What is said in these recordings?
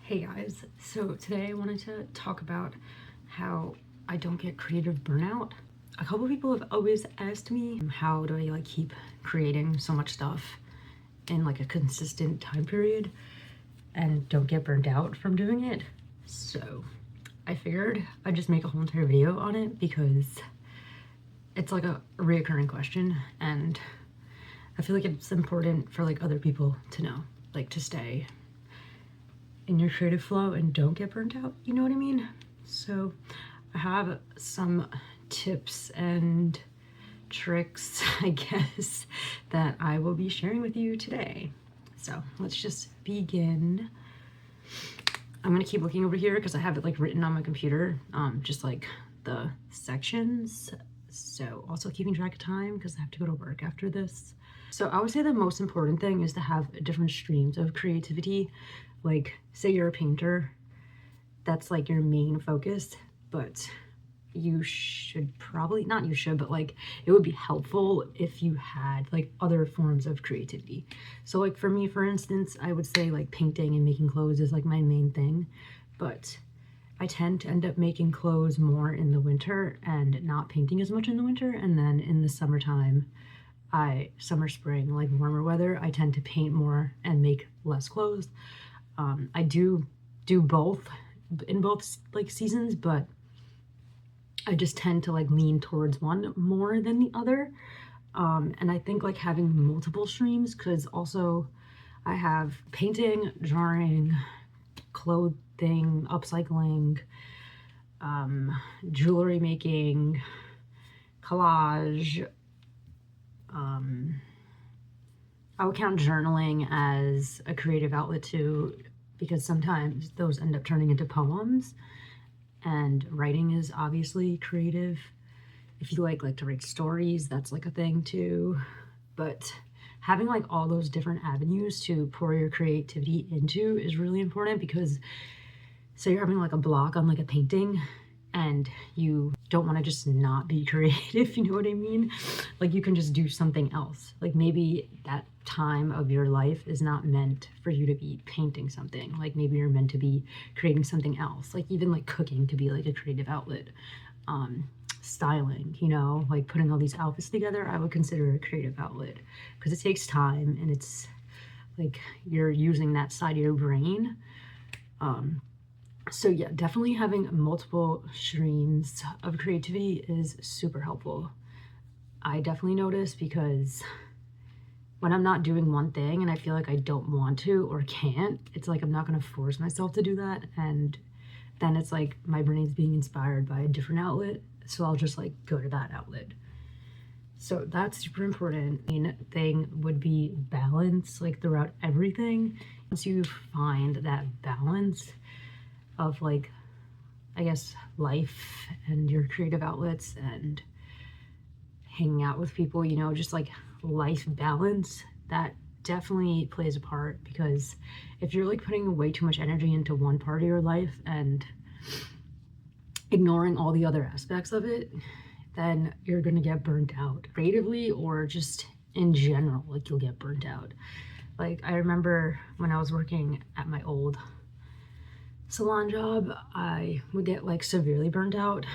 Hey guys, so today I wanted to talk about how I don't get creative burnout. A couple of people have always asked me how do I keep creating so much stuff in a consistent time period and don't get burnt out from doing it. So I figured I'd just make a whole entire video on it because it's a reoccurring question and I feel like it's important for other people to know, to stay in your creative flow and don't get burnt out, you know what I mean? So I have some tips and tricks, I guess, that I will be sharing with you today. So let's just begin. I'm gonna keep looking over here because I have it written on my computer, just the sections. So also keeping track of time because I have to go to work after this. So I would say the most important thing is to have different streams of creativity. Say you're a painter, that's your main focus, but you should probably, not you should, but it would be helpful if you had other forms of creativity. So for me, for instance, I would say painting and making clothes is my main thing, but I tend to end up making clothes more in the winter and not painting as much in the winter. And then in the summertime, summer, spring, warmer weather, I tend to paint more and make less clothes. I do both in both seasons, but I just tend to lean towards one more than the other. And I think having multiple streams, because also I have painting, drawing, clothing, upcycling, jewelry making, collage. I would count journaling as a creative outlet too, because sometimes those end up turning into poems, and writing is obviously creative. If you like to write stories, that's a thing too. But having all those different avenues to pour your creativity into is really important, because say you're having a block on a painting and you don't want to just not be creative, you know what I mean? You can just do something else. Maybe that time of your life is not meant for you to be painting something. Maybe you're meant to be creating something else. Even cooking could be a creative outlet. Styling, putting all these outfits together, I would consider a creative outlet, because it takes time and it's you're using that side of your brain. So yeah, definitely having multiple streams of creativity is super helpful. I definitely notice, because when I'm not doing one thing and I feel I don't want to or can't, it's I'm not going to force myself to do that. And then it's my brain's being inspired by a different outlet. So I'll just go to that outlet. So that's super important. Main thing would be balance, throughout everything. Once you find that balance of I guess life and your creative outlets and hanging out with people, just life balance, that definitely plays a part. Because if you're putting way too much energy into one part of your life and ignoring all the other aspects of it, then you're gonna get burnt out creatively, or just in general, you'll get burnt out. I remember when I was working at my old salon job, I would get severely burnt out.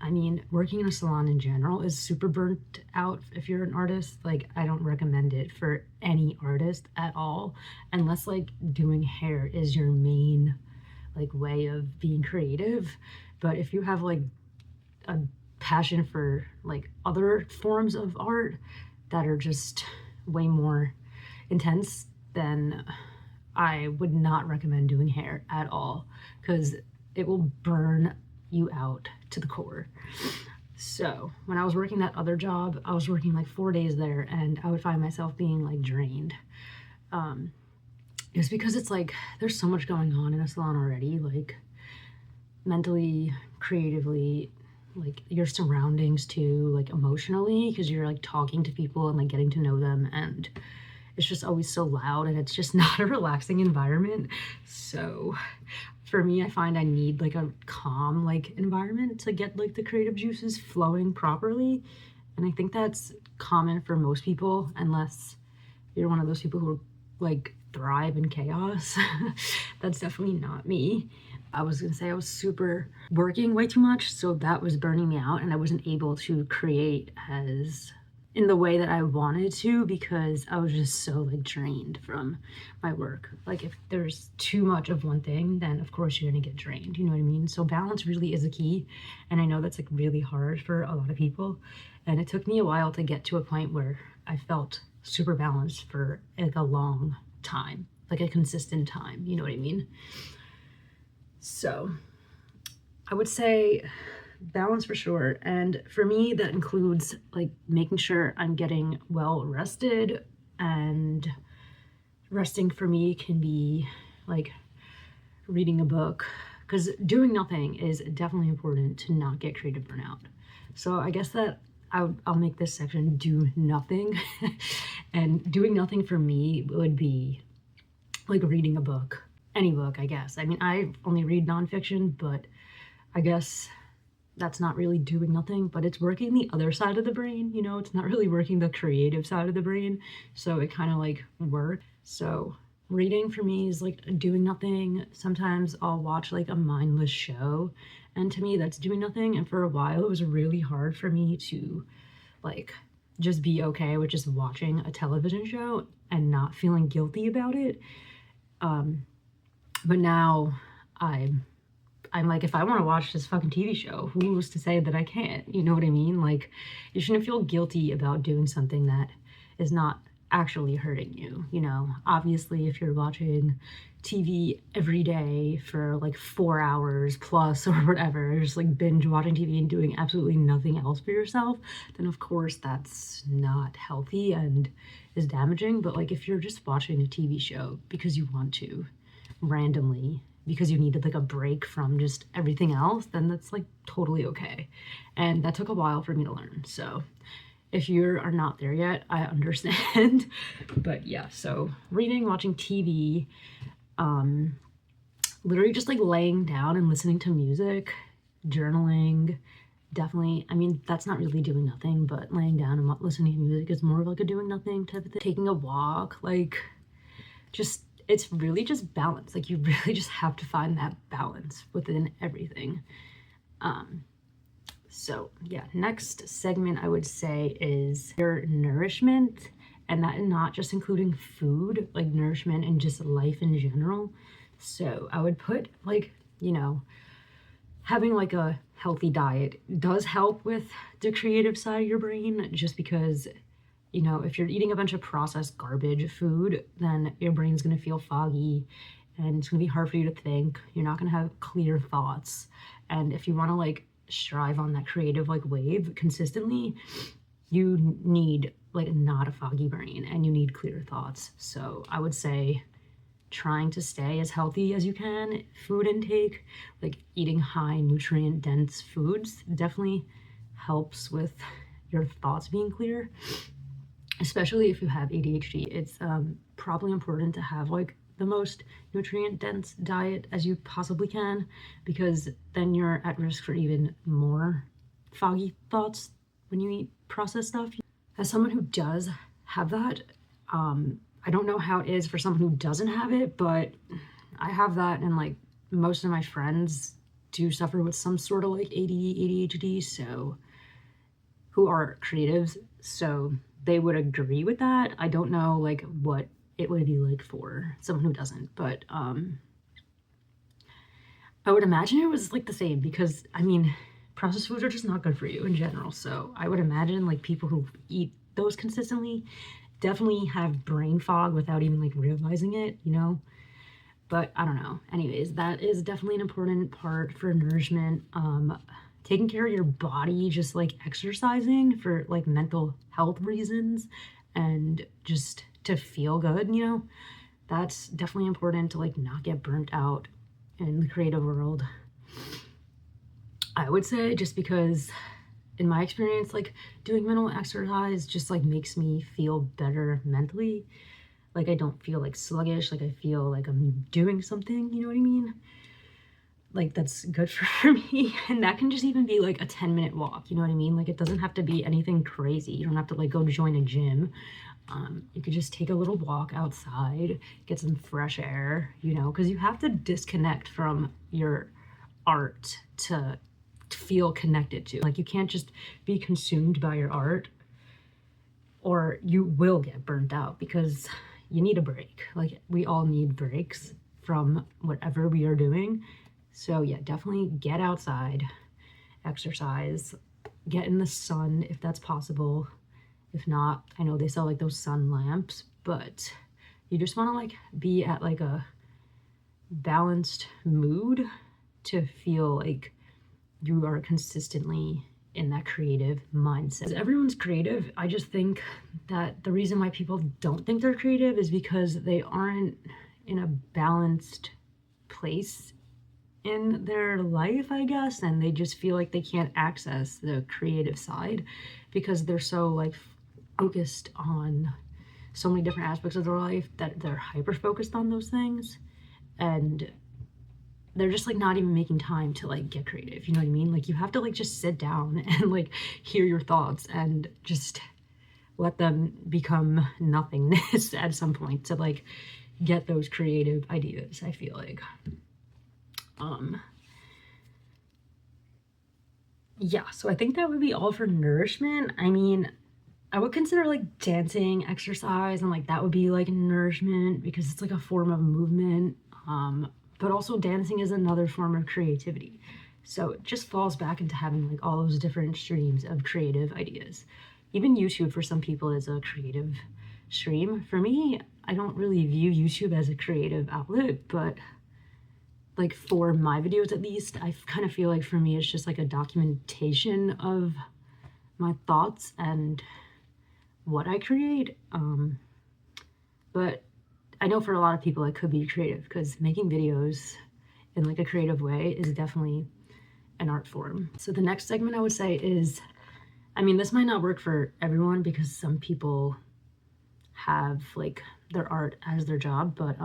I mean, working in a salon in general is super burnt out if you're an artist. I don't recommend it for any artist at all, unless doing hair is your main way of being creative. But if you have a passion for other forms of art that are just way more intense, then I would not recommend doing hair at all, because it will burn you out to the core. So when I was working that other job, I was working 4 days there, and I would find myself being drained. It's because it's there's so much going on in a salon already, mentally, creatively, your surroundings too, emotionally, because you're talking to people and getting to know them, and it's just always so loud and it's just not a relaxing environment. So for me, I find I need a calm environment to get the creative juices flowing properly. And I think that's common for most people, unless you're one of those people who are thrive in chaos. That's definitely not me. I was gonna say I was super working way too much, so that was burning me out, and I wasn't able to create as in the way that I wanted to because I was just so like drained from my work. Like if there's too much of one thing, then of course you're gonna get drained, you know what I mean? So balance really is a key, and I know that's like really hard for a lot of people, and it took me a while to get to a point where I felt super balanced for like a long time, like a consistent time, you know what I mean? So I would say balance for sure, and for me that includes like making sure I'm getting well rested, and resting for me can be like reading a book, because doing nothing is definitely important to not get creative burnout. So I guess that I'll make this section do nothing. And doing nothing for me would be like reading a book, any book, I guess. I mean, I only read nonfiction, but I guess that's not really doing nothing, but it's working the other side of the brain, you know, it's not really working the creative side of the brain, so it kind of like works. So reading for me is like doing nothing. Sometimes I'll watch like a mindless show, and to me that's doing nothing, and for a while it was really hard for me to like just be okay with just watching a television show and not feeling guilty about it. But now I'm like, if I want to watch this fucking TV show, who's to say that I can't? You know what I mean? Like, you shouldn't feel guilty about doing something that is not actually hurting you, you know? Obviously, if you're watching TV every day for like 4 hours plus or whatever, just like binge watching TV and doing absolutely nothing else for yourself, then of course that's not healthy and is damaging. But like if you're just watching a TV show because you want to, randomly, because you needed like a break from just everything else, then that's like totally okay. And that took a while for me to learn. So if you are not there yet, I understand. But yeah, so reading, watching TV, literally just like laying down and listening to music, journaling, definitely. I mean, that's not really doing nothing, but laying down and listening to music is more of like a doing nothing type of thing. Taking a walk, like just, it's really just balance. Like you really just have to find that balance within everything. So yeah, next segment I would say is your nourishment, and that not just including food, like nourishment and just life in general. So I would put like, you know, having like a healthy diet does help with the creative side of your brain, just because, you know, if you're eating a bunch of processed garbage food, then your brain's gonna feel foggy and it's gonna be hard for you to think. You're not gonna have clear thoughts. And if you wanna like strive on that creative like wave consistently, you need like not a foggy brain and you need clear thoughts. So I would say trying to stay as healthy as you can, food intake, like eating high nutrient dense foods definitely helps with your thoughts being clear. Especially if you have ADHD, it's probably important to have like the most nutrient dense diet as you possibly can, because then you're at risk for even more foggy thoughts when you eat processed stuff. As someone who does have that, I don't know how it is for someone who doesn't have it, but I have that, and like most of my friends do suffer with some sort of like ADHD, so who are creatives, so they would agree with that. I don't know like what it would be like for someone who doesn't, but I would imagine it was like the same, because I mean, processed foods are just not good for you in general. So I would imagine like people who eat those consistently definitely have brain fog without even like realizing it, you know? But I don't know. Anyways, that is definitely an important part for nourishment. Taking care of your body, just like exercising for like mental health reasons and just to feel good, you know, that's definitely important to like not get burnt out in the creative world. I would say, just because in my experience, like doing mental exercise just like makes me feel better mentally. Like I don't feel like sluggish, like I feel like I'm doing something, you know what I mean? Like that's good for me. And that can just even be like a 10-minute walk, you know what I mean? Like it doesn't have to be anything crazy. You don't have to like go join a gym. You could just take a little walk outside, get some fresh air, you know, because you have to disconnect from your art to feel connected to. Like, you can't just be consumed by your art, or you will get burnt out, because you need a break. Like, we all need breaks from whatever we are doing. So yeah, definitely get outside, exercise, get in the sun if that's possible. If not, I know they sell like those sun lamps, but you just want to like be at like a balanced mood to feel like you are consistently in that creative mindset. Everyone's creative. I just think that the reason why people don't think they're creative is because they aren't in a balanced place in their life, I guess, and they just feel like they can't access the creative side because they're so like focused on so many different aspects of their life that they're hyper focused on those things, and they're just like not even making time to like get creative. You know what I mean? Like, you have to like just sit down and like hear your thoughts and just let them become nothingness at some point to like get those creative ideas, I feel like. Yeah, so I think that would be all for nourishment. I mean, I would consider like dancing exercise, and like that would be like nourishment because it's like a form of movement. But also dancing is another form of creativity. So it just falls back into having like all those different streams of creative ideas. Even YouTube for some people is a creative stream. For me, I don't really view YouTube as a creative outlet, but like for my videos at least, I kind of feel like for me it's just like a documentation of my thoughts and what I create. But I know for a lot of people it could be creative, because making videos in like a creative way is definitely an art form. So the next segment I would say is, I mean, this might not work for everyone because some people have like their art as their job, but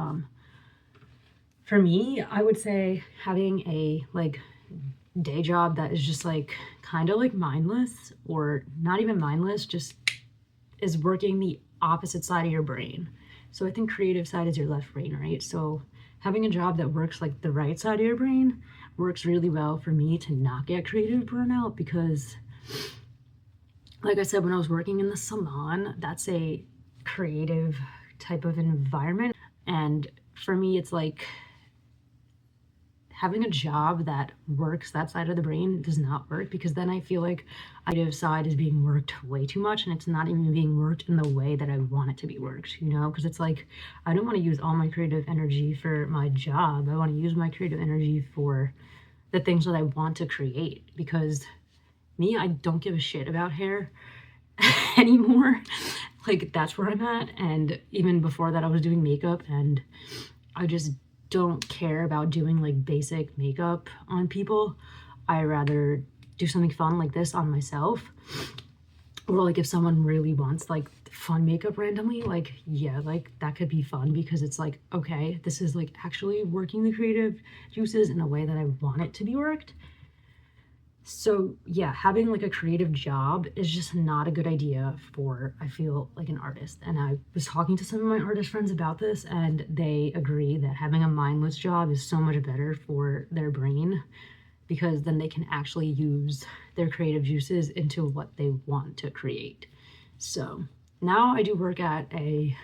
for me, I would say having a like day job that is just like kind of like mindless, or not even mindless, just is working the opposite side of your brain. So I think creative side is your left brain, right? So having a job that works like the right side of your brain works really well for me to not get creative burnout, because like I said, when I was working in the salon, that's a creative type of environment. And for me, it's like having a job that works that side of the brain does not work, because then I feel like the creative side is being worked way too much, and it's not even being worked in the way that I want it to be worked, you know? Because it's like, I don't want to use all my creative energy for my job. I want to use my creative energy for the things that I want to create, because me, I don't give a shit about hair anymore. Like, that's where I'm at. And even before that, I was doing makeup, and I just don't care about doing like basic makeup on people. I rather do something fun like this on myself. Or like if someone really wants like fun makeup randomly, like yeah, like that could be fun, because it's like, okay, this is like actually working the creative juices in a way that I want it to be worked. So yeah, having like a creative job is just not a good idea for, I feel, like an artist. And I was talking to some of my artist friends about this, and they agree that having a mindless job is so much better for their brain, because then they can actually use their creative juices into what they want to create. So now I do work at a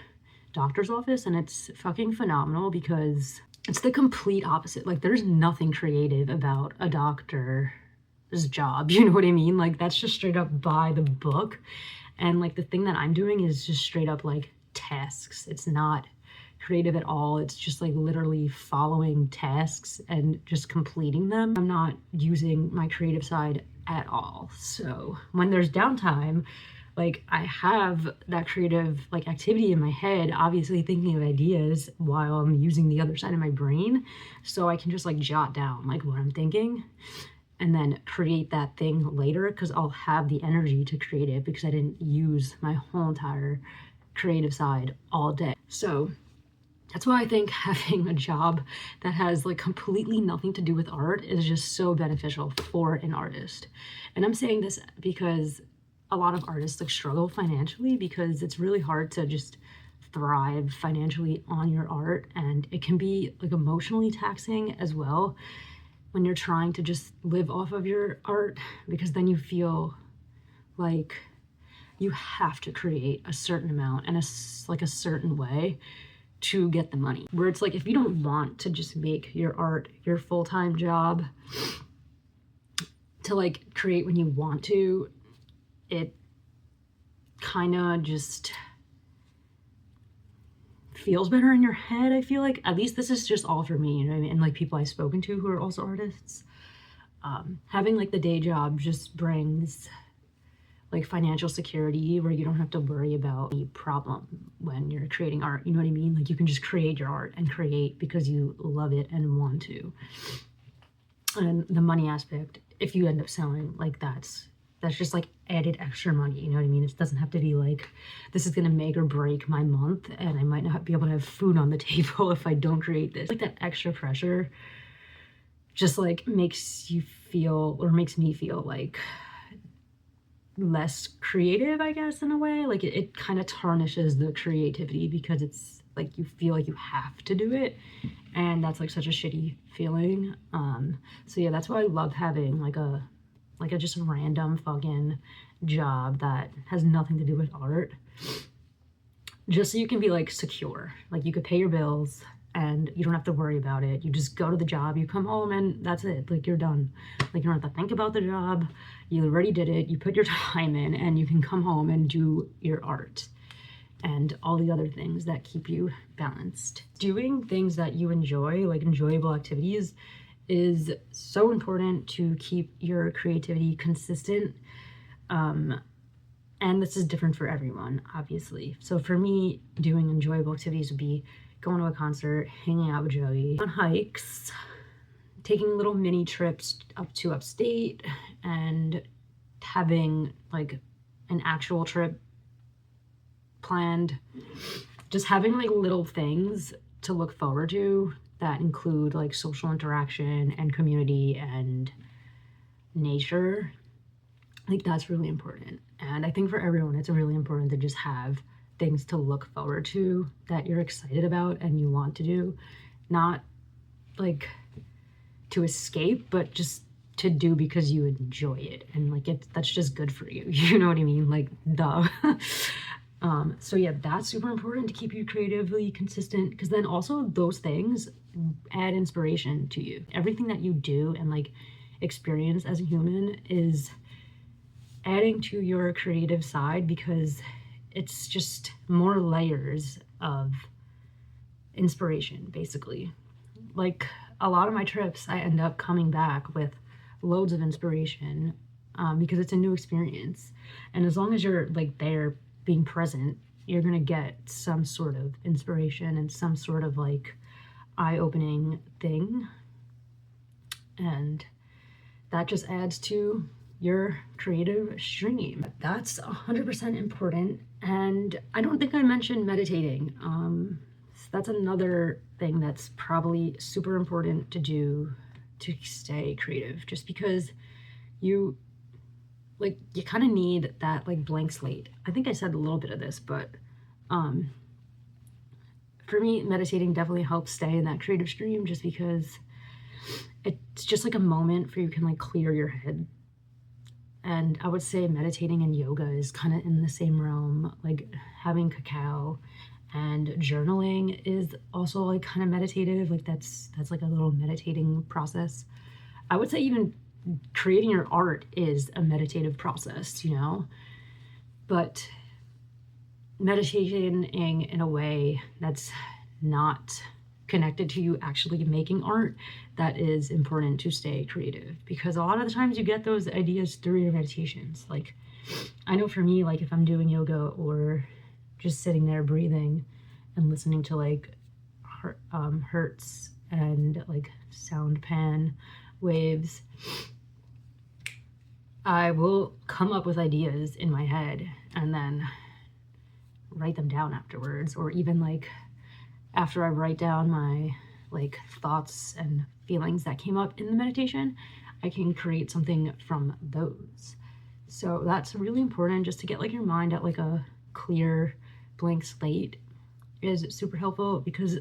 doctor's office, and it's fucking phenomenal, because it's the complete opposite. Like, there's nothing creative about a doctor's job, you know what I mean? Like, that's just straight up by the book. And like the thing that I'm doing is just straight up like tasks. It's not creative at all. It's just like literally following tasks and just completing them. I'm not using my creative side at all. So when there's downtime, like I have that creative like activity in my head, obviously thinking of ideas while I'm using the other side of my brain. So I can just like jot down like what I'm thinking and then create that thing later, because I'll have the energy to create it because I didn't use my whole entire creative side all day. So that's why I think having a job that has like completely nothing to do with art is just so beneficial for an artist. And I'm saying this because a lot of artists like struggle financially because it's really hard to just thrive financially on your art, and it can be like emotionally taxing as well when you're trying to just live off of your art, because then you feel like you have to create a certain amount and like a certain way to get the money, where it's like if you don't want to just make your art your full-time job to like create when you want to, it kind of just feels better in your head. I feel like, at least this is just all for me, you know what I mean, and like people I've spoken to who are also artists. Having like the day job just brings like financial security where you don't have to worry about any problem when you're creating art, you know what I mean? Like you can just create your art and create because you love it and want to. And the money aspect, if you end up selling, like that's just like added extra money, you know what I mean? It doesn't have to be like, this is gonna make or break my month and I might not be able to have food on the table if I don't create this. Like that extra pressure just like makes you feel, or makes me feel like less creative, I guess, in a way. Like it kind of tarnishes the creativity because it's like you feel like you have to do it, and that's like such a shitty feeling. So yeah, that's why I love having like a just random fucking job that has nothing to do with art, just so you can be like secure, like you could pay your bills and you don't have to worry about it. You just go to the job, you come home, and that's it. Like you're done. Like you don't have to think about the job. You already did it. You put your time in, and you can come home and do your art and all the other things that keep you balanced. Doing things that you enjoy, like enjoyable activities, is so important to keep your creativity consistent. And this is different for everyone, obviously. So for me, doing enjoyable activities would be going to a concert, hanging out with Joey, on hikes, taking little mini trips up to upstate, and having like an actual trip planned. Just having like little things to look forward to that include like social interaction and community and nature. Like that's really important. And I think for everyone, it's really important to just have things to look forward to that you're excited about and you want to do, not like to escape, but just to do because you enjoy it, and like that's just good for you. You know what I mean? Like duh. So yeah, that's super important to keep you creatively consistent, because then also those things add inspiration to you. Everything that you do and like experience as a human is adding to your creative side, because it's just more layers of inspiration, basically. Like a lot of my trips, I end up coming back with loads of inspiration, because it's a new experience. And as long as you're like there being present, you're gonna get some sort of inspiration and some sort of like eye-opening thing. And that just adds to your creative stream. That's 100% important. And I don't think I mentioned meditating. So that's another thing that's probably super important to do to stay creative, just because you kind of need that like blank slate. I think I said a little bit of this, but for me, meditating definitely helps stay in that creative stream, just because it's just like a moment for you can like clear your head. And I would say meditating and yoga is kind of in the same realm. Like having cacao and journaling is also like kind of meditative. Like that's like a little meditating process. I would say even creating your art is a meditative process, you know? But meditating in a way that's not connected to you actually making art, that is important to stay creative, because a lot of the times you get those ideas through your meditations. Like I know for me, like if I'm doing yoga or just sitting there breathing and listening to like hertz and like sound pan waves, I will come up with ideas in my head and then write them down afterwards, or even like after I write down my like thoughts and feelings that came up in the meditation, I can create something from those. So that's really important, just to get like your mind at like a clear blank slate is super helpful, because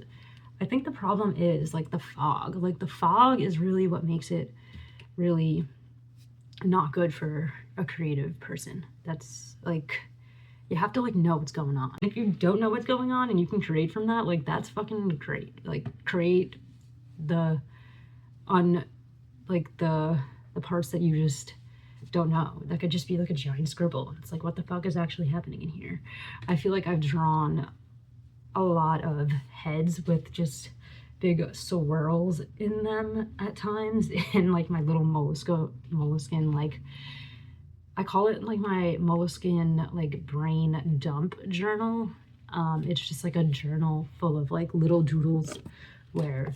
I think the problem is like the fog. Like the fog is really what makes it really not good for a creative person. That's like, you have to like know what's going on. If you don't know what's going on and you can create from that, like that's fucking great. Like create the the parts that you just don't know. That could just be like a giant scribble. It's like, what the fuck is actually happening in here? I feel like I've drawn a lot of heads with just big swirls in them at times in like my little molluskin, like I call it like my molluskin like brain dump journal. It's just like a journal full of like little doodles where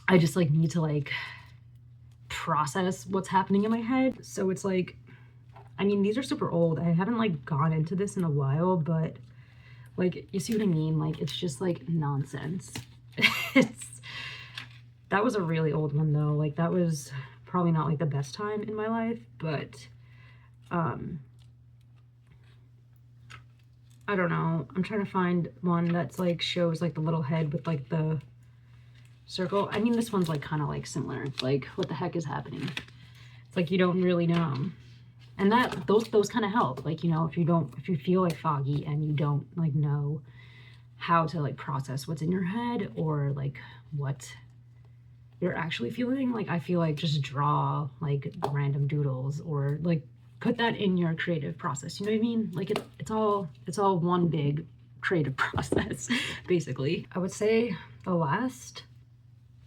I just like need to like process what's happening in my head. So it's like, I mean, these are super old. I haven't like gone into this in a while, but like, you see what I mean? Like, it's just like nonsense. That was a really old one though. Like that was probably not like the best time in my life, but I don't know. I'm trying to find one that's like shows like the little head with like the circle. I mean, this one's like kind of like similar. It's like, what the heck is happening? It's like you don't really know. And that those kind of help. Like, you know, if you feel like foggy and you don't like know how to like process what's in your head or like what you're actually feeling, like I feel like just draw like random doodles or like put that in your creative process. You know what I mean? Like it's all one big creative process basically. I would say the last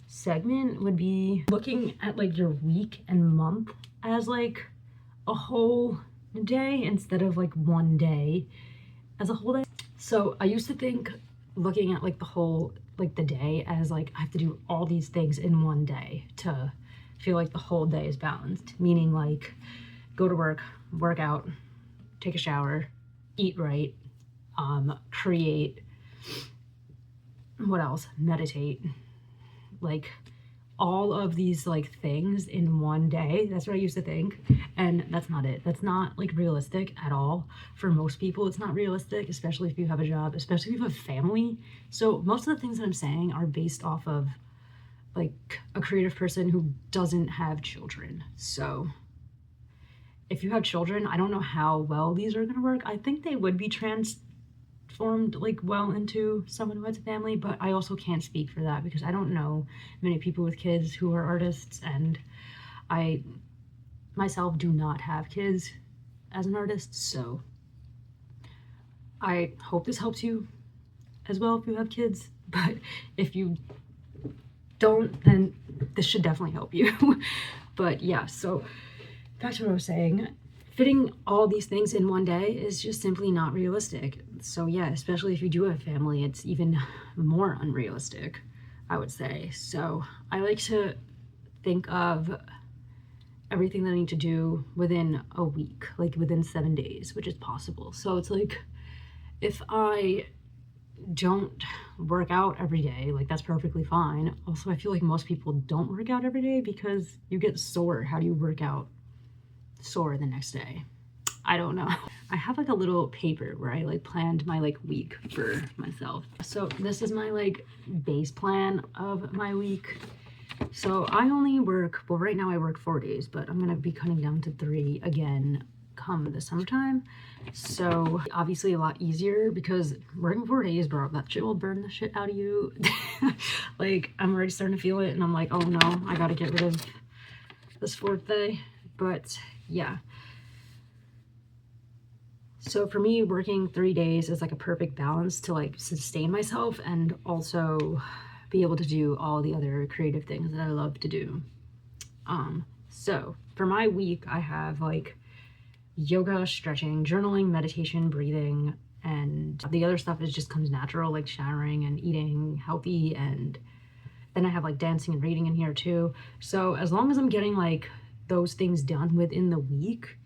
segment would be looking at like your week and month as like a whole day instead of like one day as a whole day. So I used to think looking at like the whole like the day as like I have to do all these things in one day to feel like the whole day is balanced, meaning like go to work, work out, take a shower, eat right, create, what else, meditate, like all of these like things in one day. That's what I used to think, and that's not it. That's not like realistic at all. For most people it's not realistic, especially if you have a job, especially if you have a family. So most of the things that I'm saying are based off of like a creative person who doesn't have children. So if you have children, I don't know how well these are going to work. I think they would be transformed like well into someone who has a family, but I also can't speak for that because I don't know many people with kids who are artists, and I myself do not have kids as an artist. So I hope this helps you as well if you have kids, but if you don't, then this should definitely help you. But yeah, so back to what I was saying. Fitting all these things in one day is just simply not realistic. So yeah, especially if you do have a family, it's even more unrealistic, I would say. So I like to think of everything that I need to do within a week, like within 7 days, which is possible. So it's like, if I don't work out every day, like that's perfectly fine. Also, I feel like most people don't work out every day because you get sore. How do you work out sore the next day? I don't know. I have like a little paper where I like planned my like week for myself. So this is my like base plan of my week. So I only work, well right now I work 4 days, but I'm gonna be cutting down to 3 again come the summertime. So obviously a lot easier because working 4 days, bro, that shit will burn the shit out of you. Like I'm already starting to feel it and I'm like, oh no, I gotta get rid of this 4th day. But yeah, so for me, working 3 days is like a perfect balance to like sustain myself and also be able to do all the other creative things that I love to do. So for my week, I have like yoga, stretching, journaling, meditation, breathing, and the other stuff is just comes natural, like showering and eating healthy. And then I have like dancing and reading in here too. So as long as I'm getting like those things done within the week,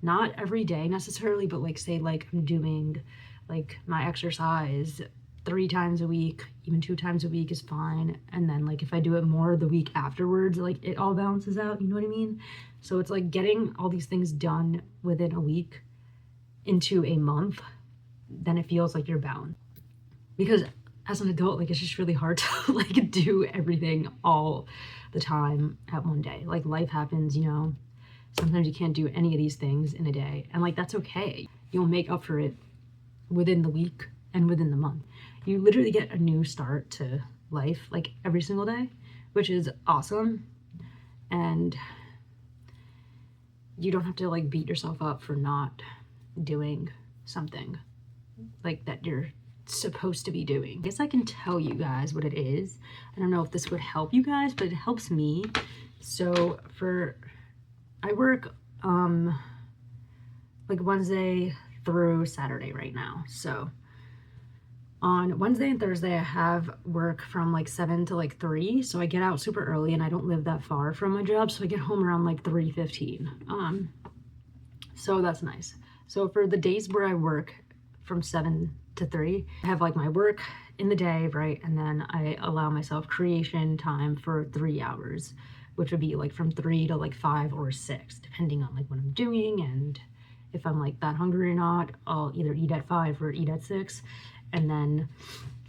not every day necessarily, but like say like I'm doing like my exercise 3 times a week, even 2 times a week is fine. And then like if I do it more the week afterwards, like it all balances out, you know what I mean? So it's like getting all these things done within a week into a month, then it feels like you're bound. Because as an adult, like it's just really hard to like do everything all the time at one day. Like life happens, you know, sometimes you can't do any of these things in a day, and like that's okay. You'll make up for it within the week and within the month. You literally get a new start to life like every single day, which is awesome. And you don't have to like beat yourself up for not doing something like that you're supposed to be doing. I guess I can tell you guys what it is. I don't know if this would help you guys, but it helps me. So I work like Wednesday through Saturday right now. So on Wednesday and Thursday, I have work from like 7 to like 3. So I get out super early and I don't live that far from my job. So I get home around like 3:15. So that's nice. So for the days where I work from 7 to 3, I have like my work in the day, right? And then I allow myself creation time for 3 hours, which would be like from 3 to like 5 or 6, depending on like what I'm doing. And if I'm like that hungry or not, I'll either eat at 5 or eat at 6. And then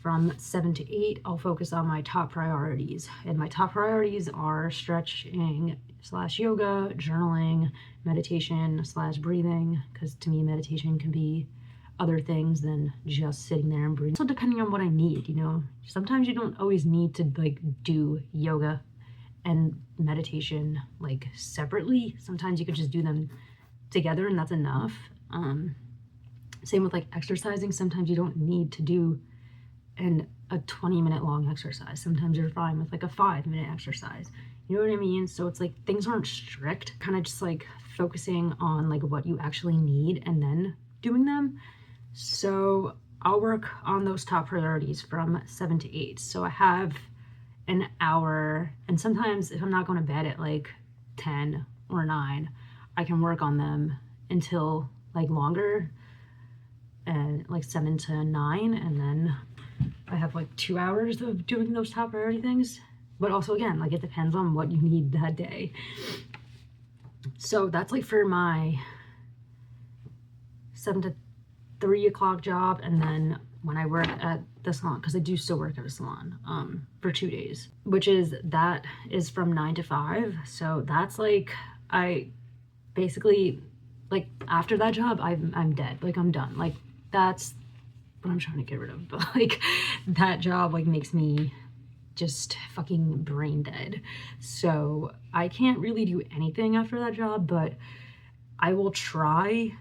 from 7 to 8, I'll focus on my top priorities. And my top priorities are stretching / yoga, journaling, meditation / breathing, because to me meditation can be other things than just sitting there and breathing. So depending on what I need, you know, sometimes you don't always need to like do yoga and meditation like separately. Sometimes you could just do them together and that's enough. Same with like exercising. Sometimes you don't need to do a 20-minute long exercise. Sometimes you're fine with like a 5-minute exercise. You know what I mean? So it's like things aren't strict, kind of just like focusing on like what you actually need and then doing them. So I'll work on those top priorities from 7 to 8. So I have an hour, and sometimes if I'm not going to bed at like 10 or 9, I can work on them until like longer, and like 7 to 9, and then I have like 2 hours of doing those top priority things. But also again, like it depends on what you need that day. So that's like for my 7 to 3 o'clock job. And then when I work at the salon, because I do still work at a salon for 2 days, that is from 9 to 5. So that's like, I basically, like after that job, I'm dead. Like I'm done. Like that's what I'm trying to get rid of. But like that job like makes me just fucking brain dead. So I can't really do anything after that job, but I will try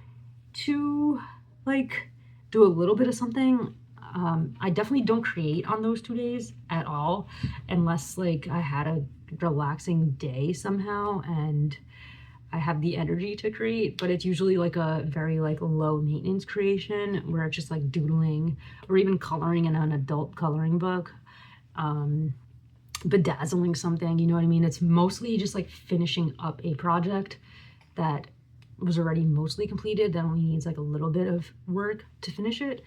to like do a little bit of something. I definitely don't create on those 2 days at all, unless like I had a relaxing day somehow and I have the energy to create. But it's usually like a very like low maintenance creation where it's just like doodling or even coloring in an adult coloring book, bedazzling something, you know what I mean? It's mostly just like finishing up a project that was already mostly completed, that only needs like a little bit of work to finish it.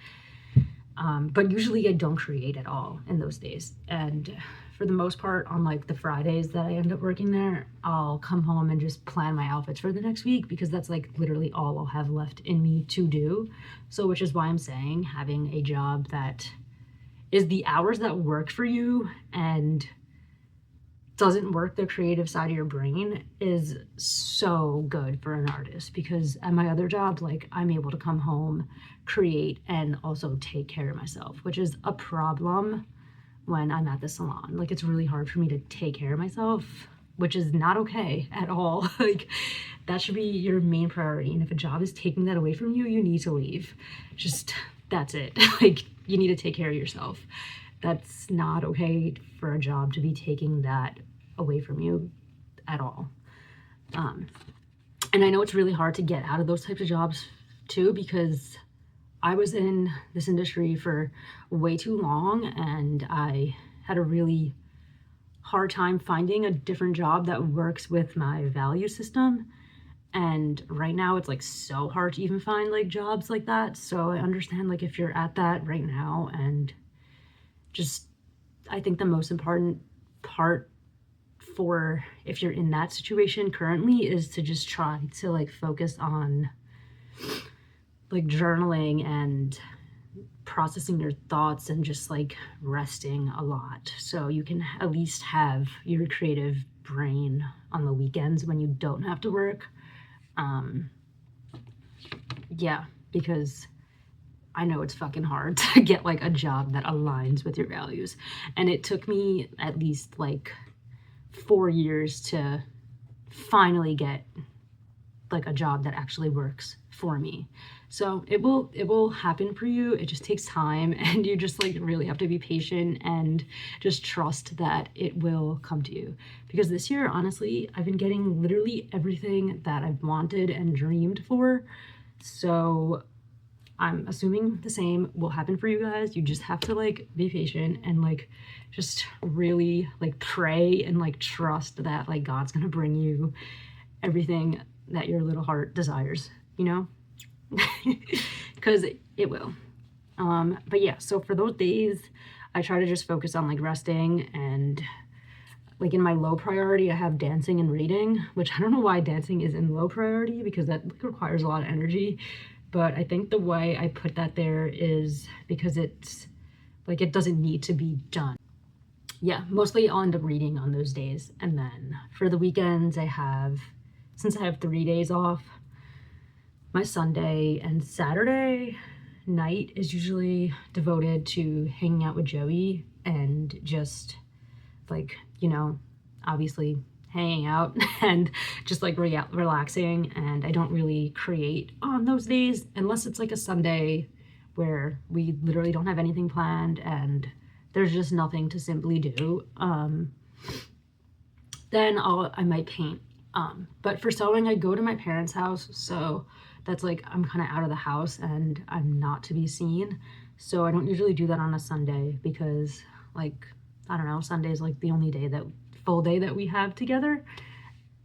But usually I don't create at all in those days. And for the most part, on like the Fridays that I end up working there, I'll come home and just plan my outfits for the next week, because that's like literally all I'll have left in me to do. So which is why I'm saying having a job that is the hours that work for you and doesn't work the creative side of your brain is so good for an artist. Because at my other job, like I'm able to come home, create, and also take care of myself, which is a problem when I'm at the salon. Like it's really hard for me to take care of myself, which is not okay at all. Like that should be your main priority. And if a job is taking that away from you, you need to leave. Just, that's it. Like you need to take care of yourself. That's not okay for a job to be taking that away from you at all. And I know it's really hard to get out of those types of jobs too, because I was in this industry for way too long and I had a really hard time finding a different job that works with my value system. And right now it's like so hard to even find like jobs like that. So I understand like if you're at that right now and just, I think the most important part for if you're in that situation currently is to just try to like focus on like journaling and processing your thoughts and just like resting a lot, so you can at least have your creative brain on the weekends when you don't have to work. Yeah, because I know it's fucking hard to get like a job that aligns with your values, and it took me at least like 4 years to finally get like a job that actually works for me. So it will happen for you. It just takes time, and you just like really have to be patient and just trust that it will come to you. Because this year, honestly, I've been getting literally everything that I've wanted and dreamed for. So I'm assuming the same will happen for you guys. You just have to like be patient and like just really like pray and like trust that like God's gonna bring you everything that your little heart desires, you know? Because it will. But yeah, so for those days, I try to just focus on like resting, and like in my low priority, I have dancing and reading, which I don't know why dancing is in low priority because that requires a lot of energy. But I think the way I put that there is because it's like it doesn't need to be done. Yeah, mostly I'll end up reading on those days. And then for the weekends, since I have 3 days off, my Sunday and Saturday night is usually devoted to hanging out with Joey and just like, you know, obviously hanging out and just like relaxing. And I don't really create on those days unless it's like a Sunday where we literally don't have anything planned and there's just nothing to simply do. Then I might paint. But for sewing, I go to my parents' house, so that's like I'm kind of out of the house and I'm not to be seen. So I don't usually do that on a Sunday because, like, I don't know, Sunday's like the only full day that we have together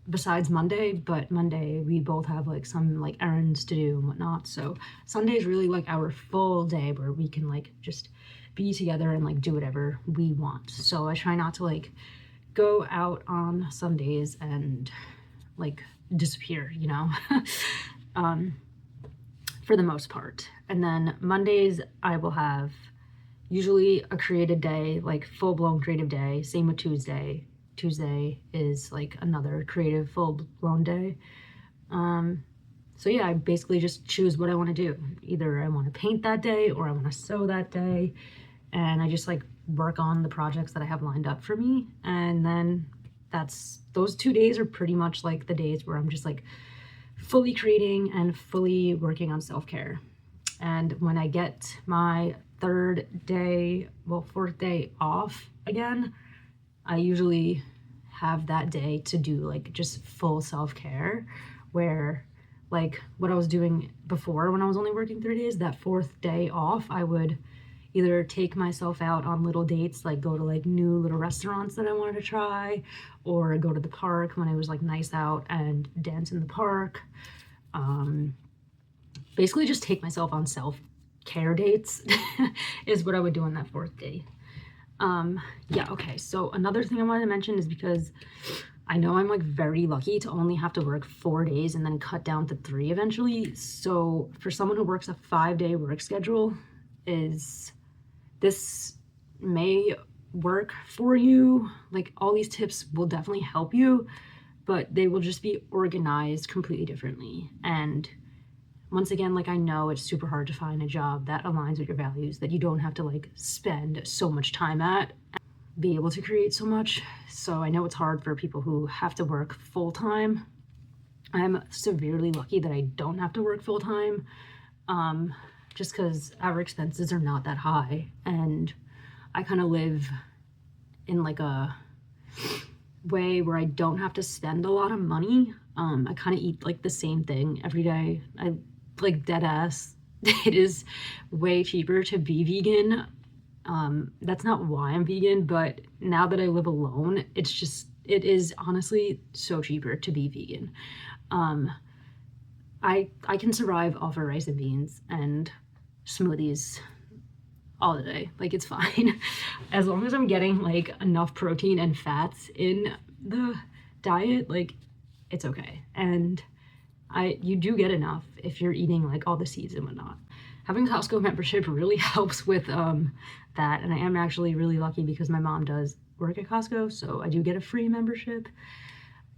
besides Monday. But Monday we both have like some like errands to do and whatnot. So Sunday is really like our full day where we can like just be together and like do whatever we want. So I try not to like go out on Sundays and like disappear, you know. For the most part. And then Mondays I will have usually a creative day, like full-blown creative day. Same with Tuesday. Tuesday is like another creative full-blown day. So yeah, I basically just choose what I want to do. Either I want to paint that day or I want to sew that day, and I just like work on the projects that I have lined up for me. And then those 2 days are pretty much like the days where I'm just like fully creating and fully working on self-care. And when I get my fourth day off again, I usually have that day to do like just full self-care, where like what I was doing before when I was only working 3 days, that fourth day off, I would either take myself out on little dates, like go to like new little restaurants that I wanted to try, or go to the park when it was like nice out and dance in the park. Basically just take myself on self-care dates is what I would do on that fourth day. Yeah, okay, so another thing I wanted to mention is because I know I'm like very lucky to only have to work 4 days and then cut down to 3 eventually. So for someone who works a 5-day work schedule, this may work for you. Like all these tips will definitely help you, but they will just be organized completely differently. And once again, like I know it's super hard to find a job that aligns with your values, that you don't have to like spend so much time at and be able to create so much. So I know it's hard for people who have to work full-time. I'm severely lucky that I don't have to work full-time, just because our expenses are not that high, and I kind of live in like a way where I don't have to spend a lot of money. I kind of eat like the same thing every day. I like dead ass. It is way cheaper to be vegan. That's not why I'm vegan, but now that I live alone, it is honestly so cheaper to be vegan. I can survive off of rice and beans and smoothies all the day. Like, it's fine. As long as I'm getting like enough protein and fats in the diet, like, it's okay. And you do get enough if you're eating like all the seeds and whatnot. Having a Costco membership really helps with that, and I am actually really lucky because my mom does work at Costco, so I do get a free membership.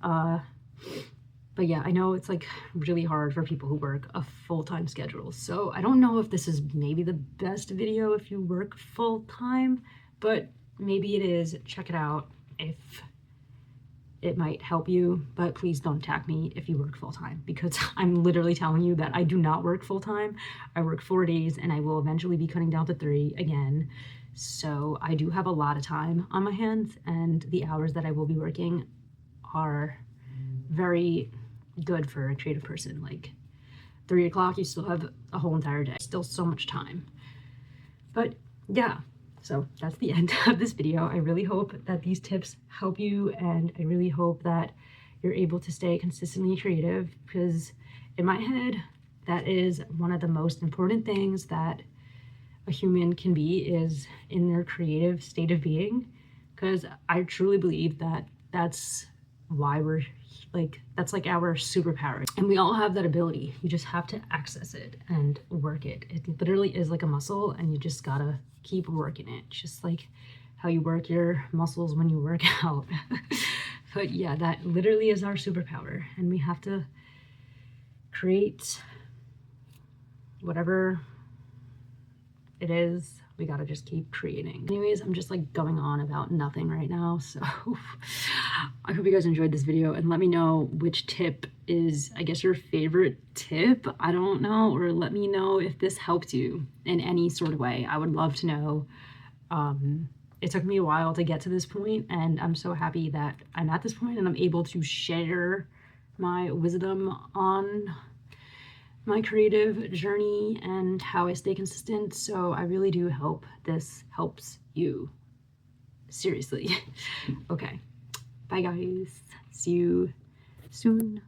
But yeah, I know it's like really hard for people who work a full-time schedule, so I don't know if this is maybe the best video if you work full-time, but maybe it is. Check it out if it might help you, but please don't tag me if you work full-time, because I'm literally telling you that I do not work full-time. I work 4 days, and I will eventually be cutting down to 3 again. So I do have a lot of time on my hands, and the hours that I will be working are very good for a creative person. Like 3 o'clock, you still have a whole entire day, still so much time. But yeah, so that's the end of this video. I really hope that these tips help you, and I really hope that you're able to stay consistently creative, because in my head, that is one of the most important things that a human can be, is in their creative state of being, because I truly believe that that's why we're like, that's like our superpower, and we all have that ability. You just have to access it and work it. It literally is like a muscle, and you just gotta keep working it, just like how you work your muscles when you work out. But yeah, that literally is our superpower, and we have to create whatever it is. We gotta just keep creating. Anyways, I'm just like going on about nothing right now, so I hope you guys enjoyed this video, and let me know which tip is, I guess, your favorite tip. I don't know, or let me know if this helped you in any sort of way. I would love to know. It took me a while to get to this point, and I'm so happy that I'm at this point and I'm able to share my wisdom on my creative journey and how I stay consistent. So I really do hope this helps you. Seriously. Okay. Bye guys. See you soon.